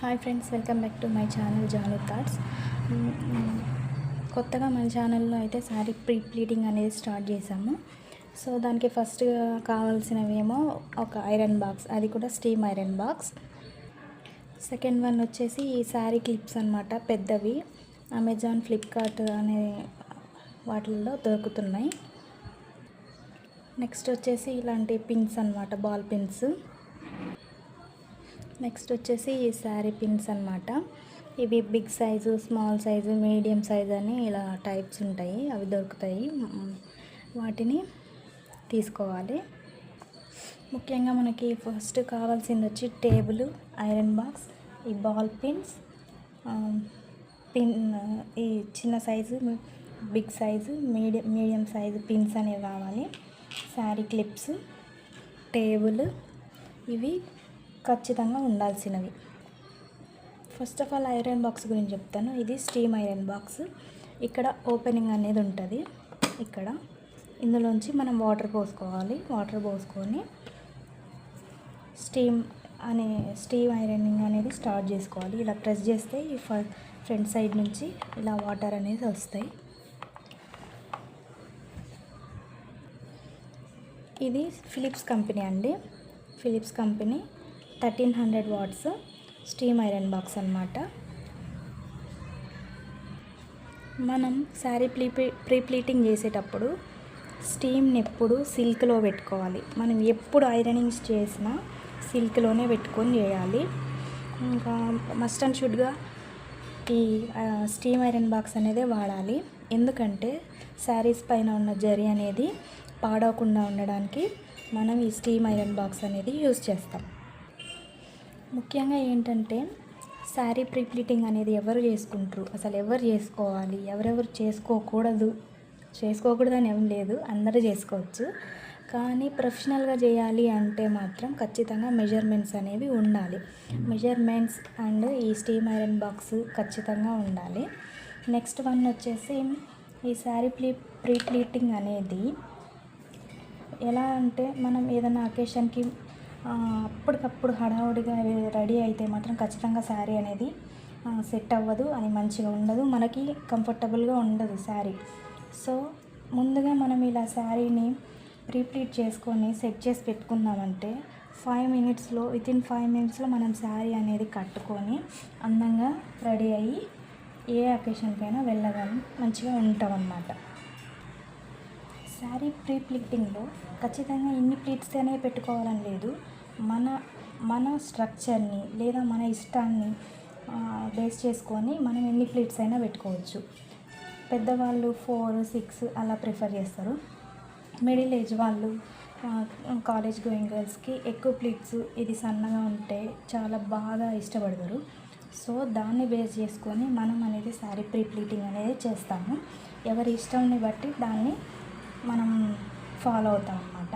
Hi friends, welcome back to my channel Janu thoughts. కొత్తగా మన ఛానల్లో అయితే శారీ ప్లీటింగ్ అనేది స్టార్ట్ చేసాము. సో దానికి ఫస్ట్ కావాల్సినవేమో ఒక ఐరన్ బాక్స్, అది కూడా steam iron box. Second one వచ్చేసి ఈ శారీ క్లిప్స్ అన్నమాట, పెద్దవి. అమెజాన్, ఫ్లిప్కార్ట్ అనే వాటిల్లో దొరుకుతున్నాయి. నెక్స్ట్ వచ్చేసి ఇలాంటి పిన్స్ అన్నమాట, బాల్ పిన్స్. నెక్స్ట్ వచ్చేసి ఈ శారీ పిన్స్ అన్నమాట. ఇవి big size, small size, medium size అని ఇలా టైప్స్ ఉంటాయి, అవి దొరుకుతాయి. వాటిని తీసుకోవాలి. ముఖ్యంగా మనకి ఫస్ట్ కావాల్సింది వచ్చి టేబుల్, ఐరన్ బాక్స్, ఈ బాల్ పిన్స్, పిన్, ఈ చిన్న size, big size, medium size pins అనేవి కావాలి. శారీ క్లిప్స్, టేబుల్, ఇవి ఖచ్చితంగా ఉండాల్సినవి. First of all iron box గురించి చెప్తాను. ఇది స్టీమ్ ఐరన్ బాక్స్. ఇక్కడ ఓపెనింగ్ అనేది ఉంటుంది. ఇక్కడ ఇందులోంచి మనం వాటర్ పోసుకోవాలి. వాటర్ పోసుకొని స్టీమ్ ఐరనింగ్ అనేది స్టార్ట్ చేసుకోవాలి. ఇలా ప్రెస్ చేస్తే ఈ ఫ్రంట్ సైడ్ నుంచి ఇలా వాటర్ అనేది వస్తాయి. ఇది ఫిలిప్స్ కంపెనీ అండి. Philips company 1300 watts steam iron box అన్నమాట. మనం శారీ ప్రీ ప్లీటింగ్ చేసేటప్పుడు స్టీమ్ని ఎప్పుడు సిల్క్లో పెట్టుకోవాలి. మనం ఎప్పుడు ఐరనింగ్ చేసినా సిల్క్లోనే పెట్టుకొని చేయాలి. ఇంకా మస్ట్ అండ్ షుడ్గా ఈ స్టీమ్ ఐరన్ బాక్స్ అనేది వాడాలి. ఎందుకంటే శారీస్ పైన ఉన్న జరీ అనేది పాడవకుండా ఉండడానికి మనం ఈ స్టీమ్ ఐరన్ బాక్స్ అనేది యూజ్ చేస్తాం. ముఖ్యంగా ఏంటంటే శారీ ప్రీ ప్లీటింగ్ అనేది ఎవరు చేసుకుంటారు, అసలు ఎవరు చేసుకోవాలి, ఎవరెవరు చేసుకోకూడదని ఏం లేదు, అందరూ చేసుకోవచ్చు. కానీ ప్రొఫెషనల్గా చేయాలి అంటే మాత్రం ఖచ్చితంగా మెజర్మెంట్స్ అనేవి ఉండాలి. మెజర్మెంట్స్ అండ్ ఈ స్టీమ్ ఐరన్ బాక్స్ ఖచ్చితంగా ఉండాలి. నెక్స్ట్ వన్ వచ్చేసి ఈ శారీ ప్రీ ప్లీటింగ్ అనేది ఎలా అంటే, మనం ఏదైనా అకేషన్కి అప్పటికప్పుడు హడావుడిగా రెడీ అయితే మాత్రం ఖచ్చితంగా శారీ అనేది సెట్ అవ్వదు, అని మంచిగా ఉండదు, మనకి కంఫర్టబుల్గా ఉండదు శారీ. సో ముందుగా మనం ఇలా శారీని ప్రీప్లీట్ చేసుకొని సెట్ చేసి పెట్టుకున్నామంటే వితిన్ 5 మినిట్స్లో మనం శారీ అనేది కట్టుకొని అందంగా రెడీ అయ్యి ఏ అకేషన్కైనా వెళ్ళగలం, మంచిగా ఉంటాం అన్నమాట. శారీ ప్రీ ప్లీటింగ్లో ఖచ్చితంగా ఇన్ని ప్లీట్స్ అనేవి పెట్టుకోవాలని లేదు. మన స్ట్రక్చర్ని లేదా మన ఇష్టాన్ని బేస్ చేసుకొని మనం ఎన్ని ప్లీట్స్ అయినా పెట్టుకోవచ్చు. పెద్దవాళ్ళు 4, 6 అలా ప్రిఫర్ చేస్తారు. మిడిల్ ఏజ్ వాళ్ళు, కాలేజ్ గోయింగ్ గర్ల్స్కి ఎక్కువ ప్లీట్స్, ఇది సన్నగా ఉంటే చాలా బాగా ఇష్టపడతారు. సో దాన్ని బేస్ చేసుకొని మనం అనేది శారీ ప్రీ ప్లీటింగ్ అనేది చేస్తాము. ఎవరి ఇష్టంని బట్టి దాన్ని మనం ఫాలో అవుతాం అన్నమాట.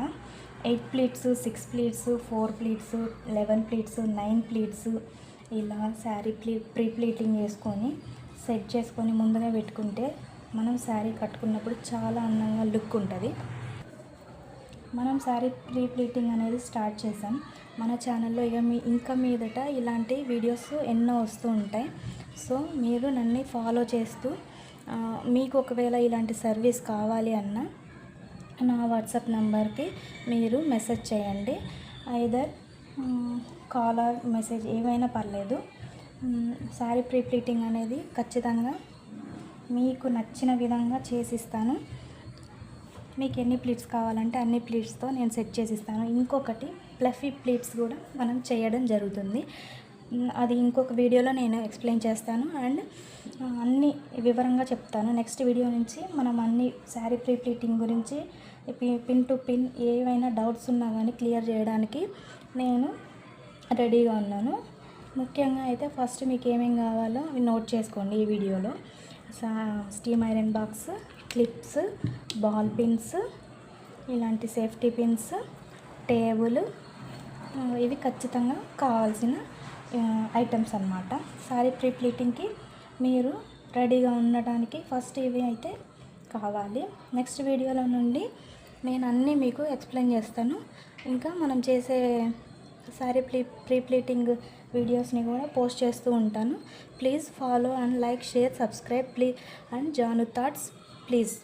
8 pleats, 6 pleats, 4 pleats, 11 pleats, 9 pleats ఇలా శారీ ప్రీ ప్లీటింగ్ చేసుకొని సెట్ చేసుకొని ముందుగా పెట్టుకుంటే మనం శారీ కట్టుకున్నప్పుడు చాలా అందంగా లుక్ ఉంటుంది. మనం శారీ ప్రీ ప్లీటింగ్ అనేది స్టార్ట్ చేసాం మన ఛానల్లో. ఇంకా మీదట ఇలాంటి వీడియోస్ ఎన్నో వస్తూ ఉంటాయి. సో మీరు నన్ను ఫాలో చేస్తూ మీకు ఒకవేళ ఇలాంటి సర్వీస్ కావాలి అన్నా నా వాట్సాప్ నెంబర్కి మీరు మెసేజ్ చేయండి. ఐదర్ కాల్ ఆర్ మెసేజ్, ఏమైనా పర్లేదు. శారీ ప్రీ ప్లీటింగ్ అనేది ఖచ్చితంగా మీకు నచ్చిన విధంగా చేసిస్తాను. మీకు ఎన్ని ప్లీట్స్ కావాలంటే అన్ని ప్లీట్స్తో నేను సెట్ చేసిస్తాను. ఇంకొకటి ప్లఫీ ప్లీట్స్ కూడా మనం చేయడం జరుగుతుంది. అది ఇంకొక వీడియోలో నేను ఎక్స్ప్లెయిన్ చేస్తాను అండ్ అన్నీ వివరంగా చెప్తాను. నెక్స్ట్ వీడియో నుంచి మనం అన్ని శారీ ప్రీ ప్లీటింగ్ గురించి పిన్ టు పిన్ ఏవైనా డౌట్స్ ఉన్నా కానీ క్లియర్ చేయడానికి నేను రెడీగా ఉన్నాను. ముఖ్యంగా అయితే ఫస్ట్ మీకు ఏమేమి కావాలో అవి నోట్ చేసుకోండి ఈ వీడియోలో. Steam iron box, clips, ball pins, ఇలాంటి సేఫ్టీ పిన్స్, టేబుల్, ఇవి ఖచ్చితంగా కావాల్సిన ఐటమ్స్ అన్నమాట. శారీ ప్రీ ప్లీటింగ్కి మీరు రెడీగా ఉండటానికి ఫస్ట్ ఇవి అయితే కావాలి. నెక్స్ట్ వీడియోలో నుండి నేను అన్నీ మీకు ఎక్స్ప్లెయిన్ చేస్తాను. ఇంకా మనం చేసే శారీ ప్రీ ప్లీటింగ్ వీడియోస్ని కూడా పోస్ట్ చేస్తూ ఉంటాను. Please follow and like, share, subscribe please and Janu thoughts please.